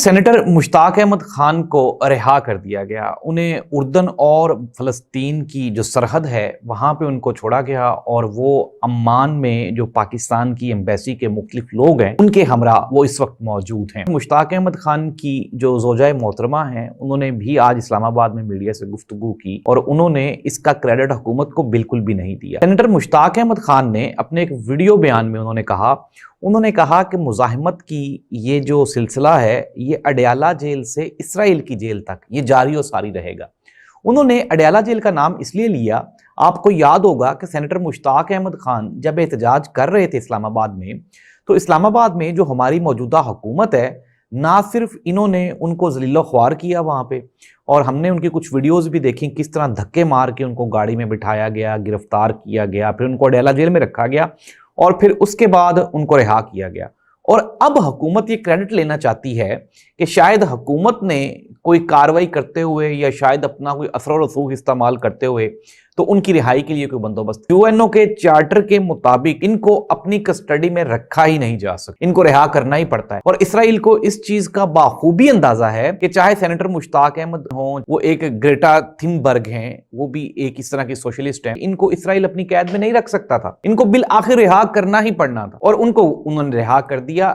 Senator مشتاق احمد خان کو رہا کر دیا گیا۔ انہیں اردن اور فلسطین کی جو سرحد ہے وہاں پہ ان کو چھوڑا گیا، اور وہ عمان میں جو پاکستان کی ایمبیسی کے مختلف لوگ ہیں ان کے ہمراہ وہ اس وقت موجود ہیں۔ مشتاق احمد خان کی جو زوجہ محترمہ ہیں انہوں نے بھی آج اسلام آباد میں میڈیا سے گفتگو کی، اور انہوں نے اس کا کریڈٹ حکومت کو بالکل بھی نہیں دیا۔ سینیٹر مشتاق احمد خان نے اپنے ایک ویڈیو بیان میں انہوں نے کہا کہ مزاحمت کی یہ جو سلسلہ ہے یہ اڈیالہ جیل سے اسرائیل کی جیل تک یہ جاری و ساری رہے گا۔ انہوں نے اڈیالہ جیل کا نام اس لیے لیا، آپ کو یاد ہوگا کہ سینیٹر مشتاق احمد خان جب احتجاج کر رہے تھے اسلام آباد میں، تو اسلام آباد میں جو ہماری موجودہ حکومت ہے نہ صرف انہوں نے ان کو ذلیل و خوار کیا وہاں پہ، اور ہم نے ان کی کچھ ویڈیوز بھی دیکھیں کس طرح دھکے مار کے ان کو گاڑی میں بٹھایا گیا، گرفتار کیا گیا، پھر ان کو اڈیالہ جیل میں رکھا گیا، اور پھر اس کے بعد ان کو رہا کیا گیا۔ اور اب حکومت یہ کریڈٹ لینا چاہتی ہے کہ شاید حکومت نے کوئی کاروائی کرتے ہوئے یا شاید اپنا کوئی اثر و رسوخ استعمال کرتے ہوئے تو ان کی رہائی کے لیے کوئی بندوبست، یو این او کے چارٹر کے مطابق ان کو اپنی کسٹڈی میں رکھا ہی نہیں جا سکتا، ان کو رہا کرنا ہی پڑتا ہے۔ اور اسرائیل کو اس چیز کا بخوبی اندازہ ہے کہ چاہے سینیٹر مشتاق احمد ہوں، وہ ایک گریٹا تھنبرگ ہیں، وہ بھی ایک اس طرح کی سوشلسٹ ہیں، ان کو اسرائیل اپنی قید میں نہیں رکھ سکتا تھا، ان کو بالآخر رہا کرنا ہی پڑنا تھا، اور ان کو انہوں نے رہا کر دیا۔